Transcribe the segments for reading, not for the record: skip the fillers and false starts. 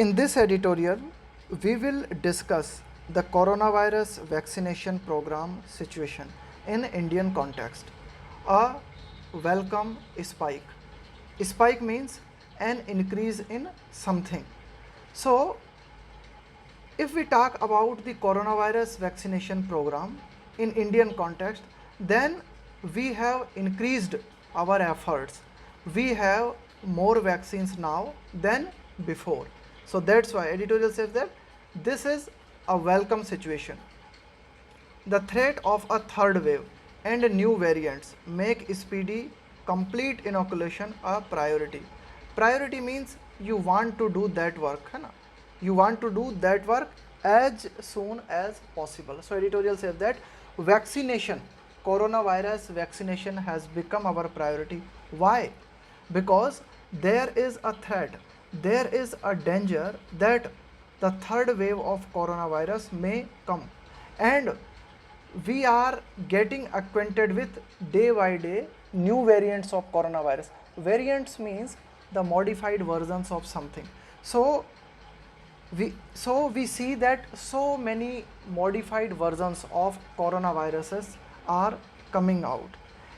In this editorial, we will discuss the coronavirus vaccination program situation in Indian context. A welcome spike. Spike means an increase in something. So, if we talk about the coronavirus vaccination program in Indian context, then we have increased our efforts. We have more vaccines now than before. So that's why editorial says that this is a welcome situation. The threat of a third wave and new variants make speedy, complete inoculation a priority. Priority means you want to do that work, है ना? You want to do that work as soon as possible. So editorial says that vaccination, coronavirus vaccination has become our priority. Why? Because there is a threat, there is a danger that the third wave of coronavirus may come, and we are getting acquainted with day by day new variants of coronavirus. Variants means the modified versions of something. So we see that so many modified versions of coronaviruses are coming out,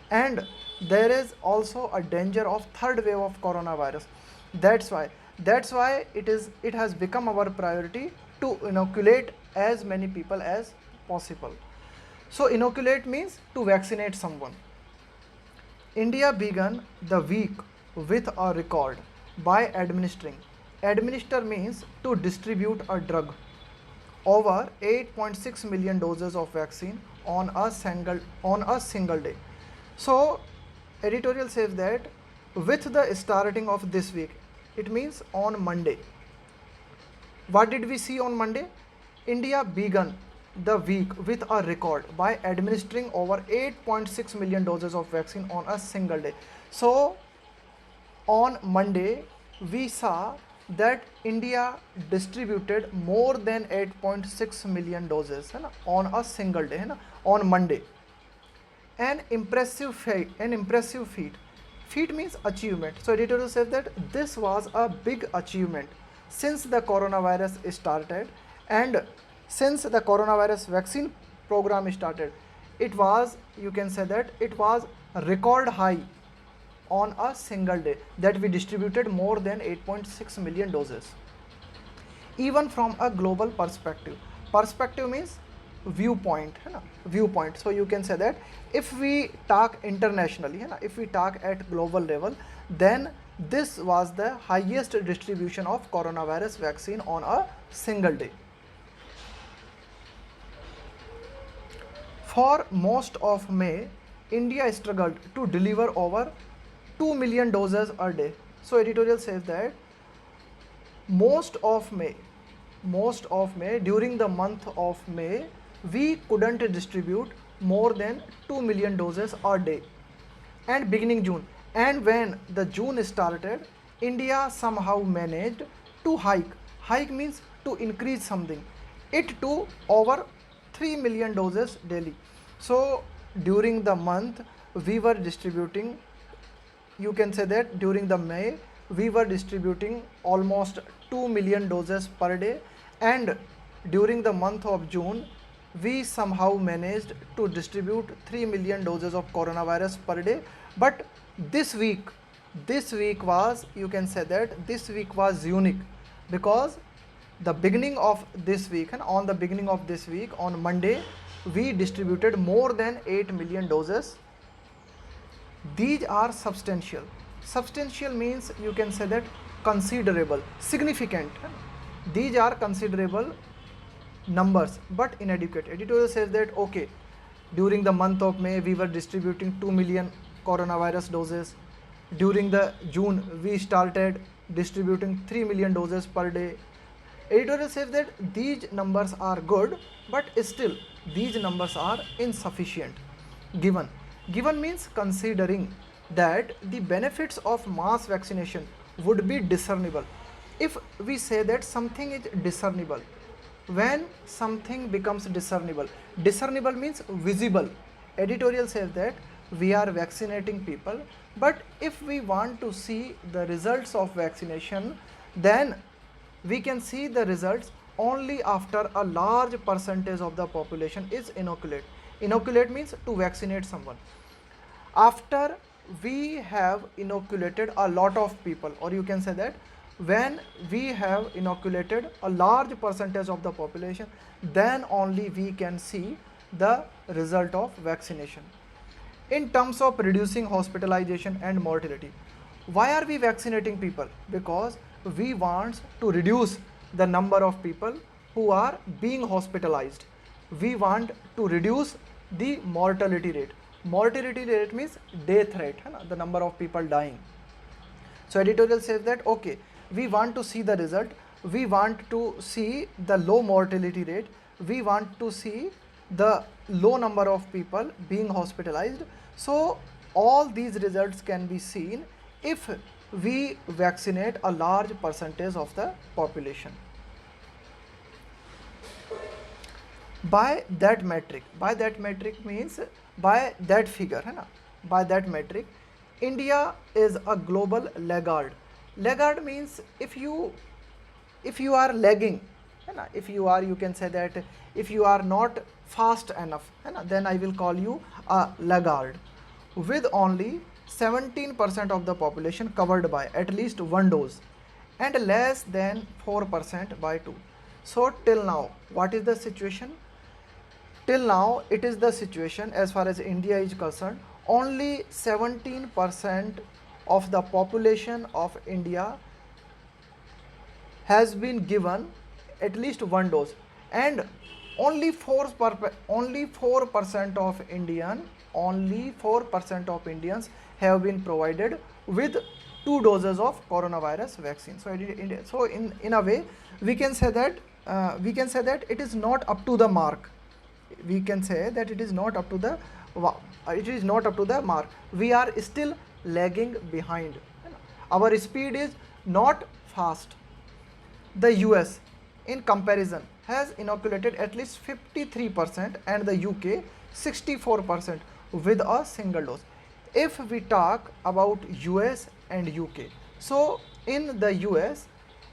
and there is also a danger of third wave of coronavirus. That's why it has become our priority to inoculate as many people as possible. So inoculate means to vaccinate someone. India began the week with a record by administering. Administer means to distribute a drug. Over 8.6 million doses of vaccine on a single day. So editorial says that with the starting of this week, it means on Monday. What did we see on Monday? India began the week with a record by administering over 8.6 million doses of vaccine on a single day. So on Monday we saw that India distributed more than 8.6 million doses on a single day on Monday. An impressive feat. Feat means achievement. So editorial says that this was a big achievement since the coronavirus started, and since the coronavirus vaccine program started. It was, you can say that it was a record high on a single day that we distributed more than 8.6 million doses. Even from a global perspective. Perspective means viewpoint, viewpoint. So you can say that if we talk internationally, if we talk at global level, then this was the highest distribution of coronavirus vaccine on a single day. For most of May, India struggled to deliver over 2 million doses a day. So editorial says that most of May, during the month of May, we couldn't distribute more than 2 million doses a day. And beginning June, and when the June started, India somehow managed to hike means to increase something, it to over 3 million doses daily. So during the month we were distributing, you can say that during the May we were distributing almost 2 million doses per day, and during the month of June we somehow managed to distribute 3 million doses of coronavirus per day. But this week was, you can say that this week was unique, because the beginning of this week, and on the beginning of this week on Monday we distributed more than 8 million doses. These are substantial. Substantial means, you can say that considerable, significant. These are considerable numbers but inadequate. Editorial says that okay, during the month of May we were distributing 2 million coronavirus doses. During the June we started distributing 3 million doses per day. Editorial says that these numbers are good, but still these numbers are insufficient. Given means considering that the benefits of mass vaccination would be discernible. If we say that something is discernible, when something becomes discernible means visible. Editorial says that we are vaccinating people, but if we want to see the results of vaccination, then we can see the results only after a large percentage of the population is inoculate. Inoculate means to vaccinate someone. After we have inoculated a lot of people, or you can say that when we have inoculated a large percentage of the population, then only we can see the result of vaccination. In terms of reducing hospitalization and mortality, why are we vaccinating people? Because we want to reduce the number of people who are being hospitalized. We want to reduce the mortality rate. Mortality rate means death rate, है ना, the number of people dying. So editorial says that okay, we want to see the result, we want to see the low mortality rate, we want to see the low number of people being hospitalized. So all these results can be seen if we vaccinate a large percentage of the population. By that metric means by that figure, है ना, by that metric, India is a global laggard. Laggard means if you are lagging, है ना, if you are, you can say that if you are not fast enough, है ना, then I will call you a laggard. With only 17% of the population covered by at least one dose and less than 4% by two. So till now, what is the situation? Till now, it is the situation as far as India is concerned, only 17% of the population of India has been given at least one dose, and only 4% of Indians have been provided with 2 doses of coronavirus vaccine. So in a way we can say that it is not up to the mark. We can say that it is not up to the mark. We are still lagging behind. Our speed is not fast. The US in comparison has inoculated at least 53% and the UK 64% with a single dose. If we talk about US and UK, so in the US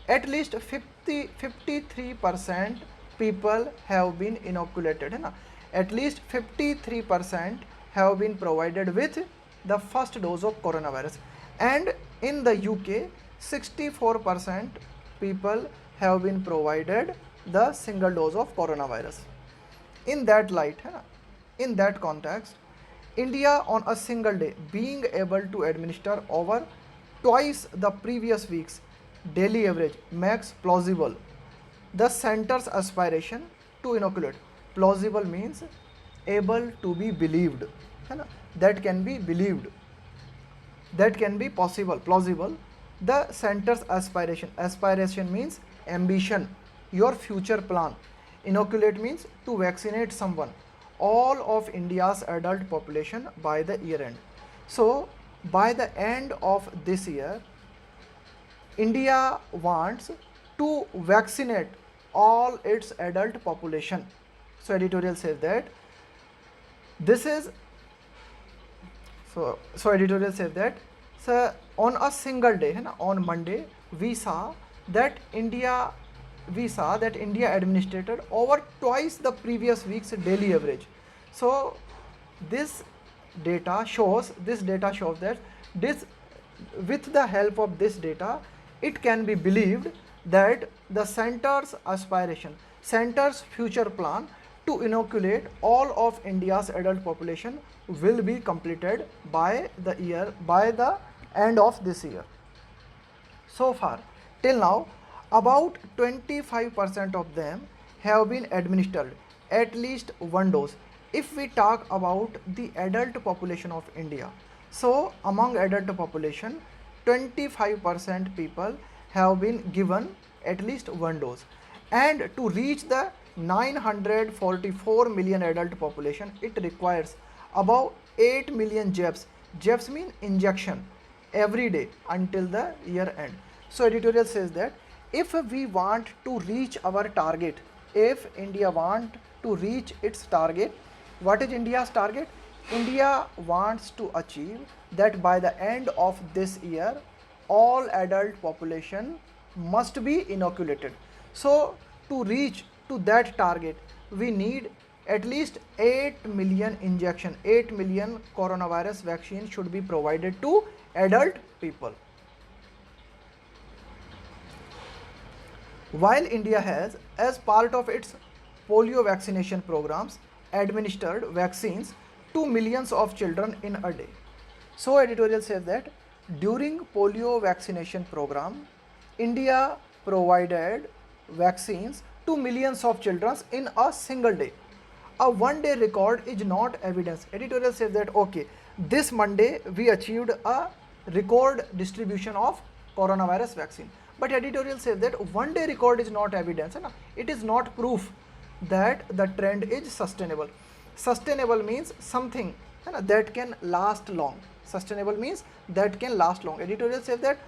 at least 53% people have been inoculated, है ना, at least 53% have been provided with the first dose of coronavirus, and in the UK 64% people have been provided the single dose of coronavirus. In that light, है ना, in that context, India on a single day being able to administer over twice the previous week's daily average makes plausible the center's aspiration to inoculate. Plausible means able to be believed, है ना, that can be believed, that can be possible. Plausible, the center's aspiration means ambition, your future plan. Inoculate means to vaccinate someone, all of India's adult population by the year end. So by the end of this year, India wants to vaccinate all its adult population. So editorial says that this is so editorial says that so on a single day, है ना, on Monday we saw that India administered over twice the previous week's daily average. So this data shows that this, with the help of this data, it can be believed that the center's aspiration, center's future plan to inoculate all of India's adult population will be completed by the end of this year. So far, till now, about 25% of them have been administered at least one dose. If we talk about the adult population of India, so among adult population, 25% people have been given at least one dose, and to reach the 944 million adult population, it requires about 8 million jabs. Jabs mean injection every day until the year end. So editorial says that if we want to reach our target, if India want to reach its target, what is India's target? India wants to achieve that by the end of this year, all adult population must be inoculated. So to reach to that target, we need at least 8 million injection, 8 million coronavirus vaccine should be provided to adult people. While India has, as part of its polio vaccination programs, administered vaccines to millions of children in a day. So editorial says that during polio vaccination program, India provided vaccines to millions of children in a single day. A one-day record is not evidence. Editorial says that okay, this Monday we achieved a record distribution of coronavirus vaccine. But editorial says that one-day record is not evidence. It is not proof that the trend is sustainable. Sustainable means something that can last long. Sustainable means that can last long. Editorial says that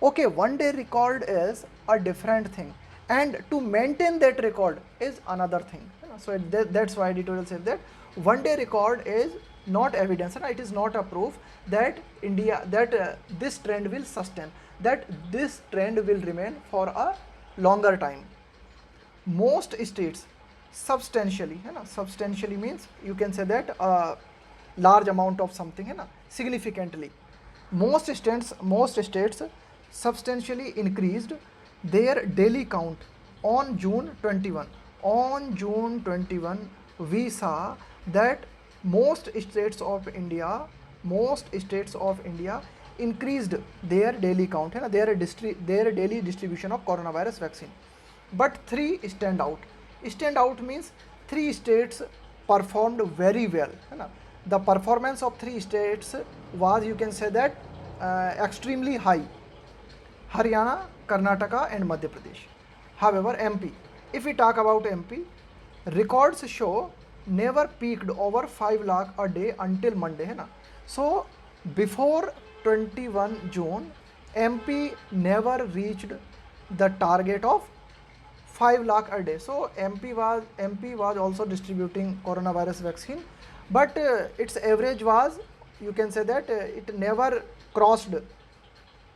okay, one-day record is a different thing, and to maintain that record is another thing. So that's why editorial says that one-day record is not evidence, and it is not a proof that this trend will sustain, that this trend will remain for a longer time. Most states substantially means you can say that a large amount of something significantly. Most states substantially increased their daily count on June 21. On June 21, we saw that most states of India increased their daily count, their daily distribution of coronavirus vaccine. But three stand out. Stand out means three states performed very well. The performance of three states was, you can say that, extremely high. Haryana, Karnataka and Madhya Pradesh. However, MP, if we talk about MP, records show never peaked over 5 lakh a day until Monday. So before 21 June, MP never reached the target of 5 lakh a day. So MP was also distributing coronavirus vaccine, but its average was, you can say that, it never crossed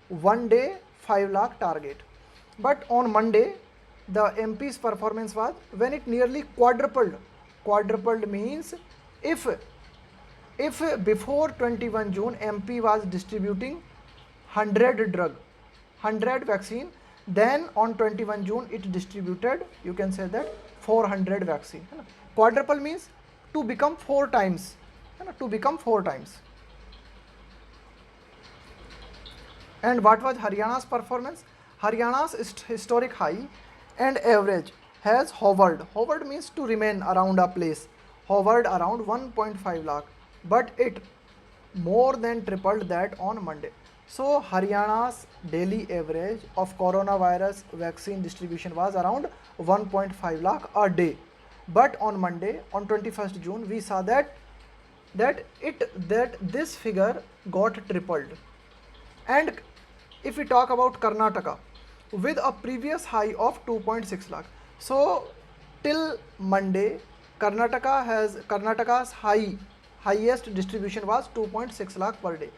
one day 5 lakh target. But on Monday, the MP's performance was when it nearly quadrupled. Quadrupled means if before 21 June MP was distributing 100 vaccine, then on 21 June it distributed, you can say that, 400 vaccine. Quadruple means to become 4 times. And what was Haryana's performance? Haryana's historic high and average has hovered. Hovered means to remain around a place. Hovered around 1.5 lakh. But it more than tripled that on Monday. So Haryana's daily average of coronavirus vaccine distribution was around 1.5 lakh a day. But on Monday, on 21st June, we saw that this figure got tripled. And if we talk about Karnataka, with a previous high of 2.6 lakh. So till Monday, Karnataka's highest distribution was 2.6 lakh per day.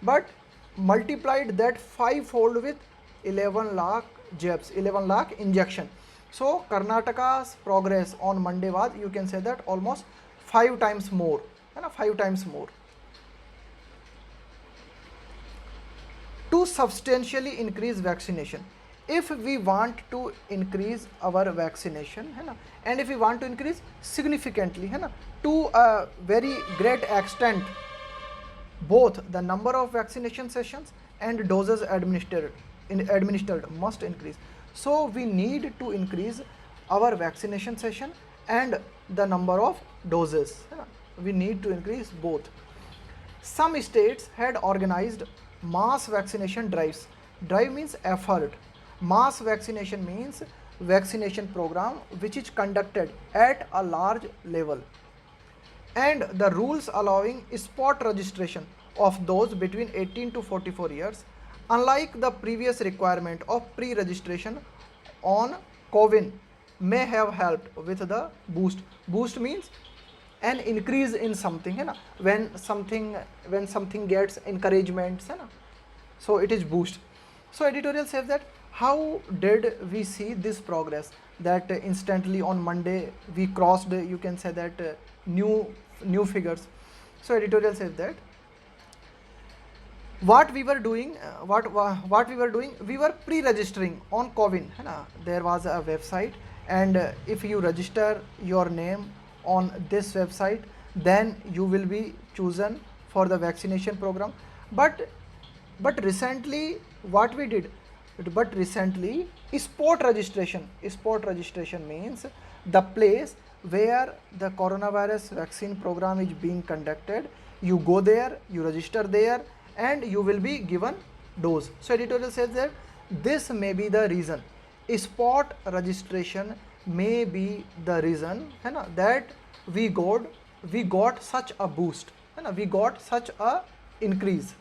But multiplied that 5-fold with 11 lakh jabs, 11 lakh injection. So Karnataka's progress on Monday was, you can say that, almost 5 times more. 5 times more. To substantially increase vaccination, if we want to increase our vaccination, and if we want to increase significantly, to a very great extent, both the number of vaccination sessions and doses administered must increase. So we need to increase our vaccination session and the number of doses. We need to increase both. Some states had organized mass vaccination drives. Drive means effort. Mass vaccination means vaccination program which is conducted at a large level, and the rules allowing spot registration of those between 18 to 44 years, unlike the previous requirement of pre-registration on CoWIN, may have helped with the boost. Boost means an increase in something, when something gets encouragement, so it is boost. So editorial says that How did we see this progress, that instantly on Monday we crossed, you can say that new figures? So editorial says that what we were doing, we were pre-registering on Cowin, है ना? There was a website, and if you register your name on this website, then you will be chosen for the vaccination program. But recently what we did, but recently spot registration means the place where the coronavirus vaccine program is being conducted. You go there, you register there, and you will be given dose. So editorial says that this may be the reason, spot registration may be the reason, है ना, that we got such a boost, है ना, we got such a increase.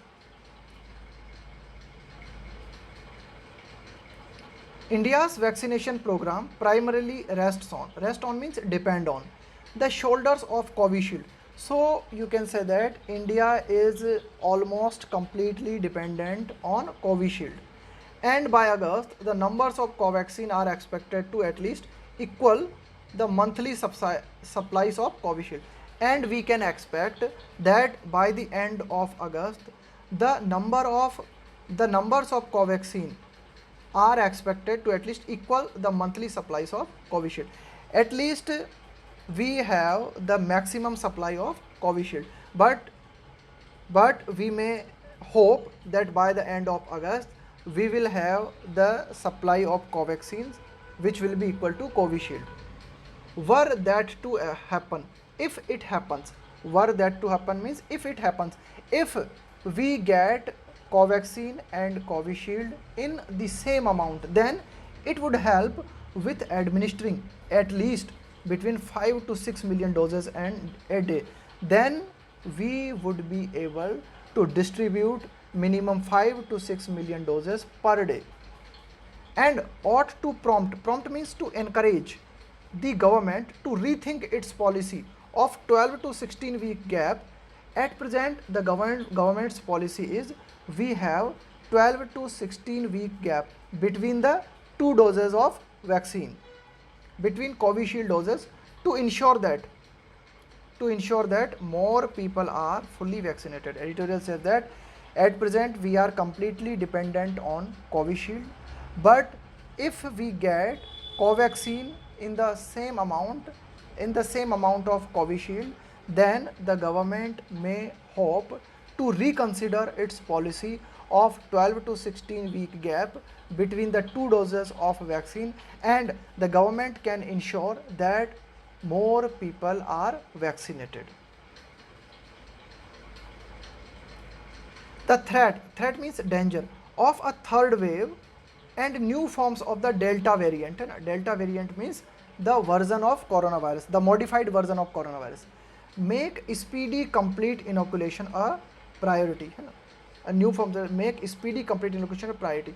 India's vaccination program primarily rests on means depend on the shoulders of Covishield. So you can say that India is almost completely dependent on Covishield, and by August the numbers of Covaxin are expected to at least equal the monthly supplies of Covishield, and we can expect that by the end of August the numbers of Covaxin are expected to at least equal the monthly supplies of Covishield. At least we have the maximum supply of Covishield, but we may hope that by the end of August we will have the supply of Covaxins which will be equal to Covishield. Were that to happen, if it happens, were that to happen means if it happens, if we get Covaxin and Covishield in the same amount, then it would help with administering at least between 5 to 6 million doses and a day. Then we would be able to distribute minimum 5 to 6 million doses per day, and ought to prompt means to encourage the government to rethink its policy of 12 to 16 week gap. At present the government's policy is we have 12 to 16 week gap between the two doses of vaccine, between Covishield doses, to ensure that more people are fully vaccinated. Editorial says that at present we are completely dependent on Covishield, but if we get Covaxin in the same amount of Covishield, then the government may hope to reconsider its policy of 12 to 16 week gap between the two doses of vaccine, and the government can ensure that more people are vaccinated. The threat means danger of a third wave and new forms of the Delta variant. Delta variant means the version of coronavirus, the modified version of coronavirus, make speedy complete inoculation a priority. A new form, make speedy complete inoculation a priority,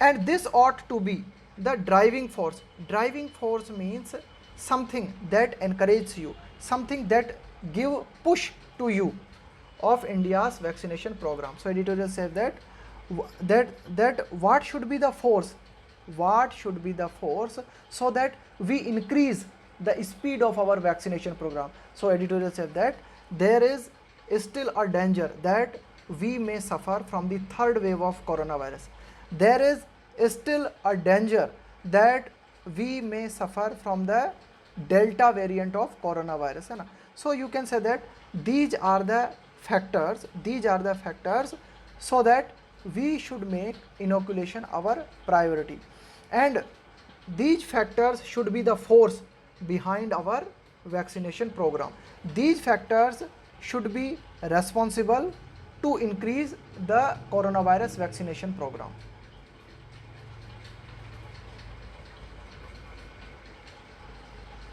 and this ought to be the driving force. Driving force means something that encourages you, something that give push to you of India's vaccination program. So editorial says that what should be the force, so that we increase the speed of our vaccination program. So editorial says that there is still a danger that we may suffer from the third wave of coronavirus. There is still a danger that we may suffer from the Delta variant of coronavirus. So you can say that these are the factors so that we should make inoculation our priority, and these factors should be the force behind our vaccination program. These factors should be responsible to increase the coronavirus vaccination program.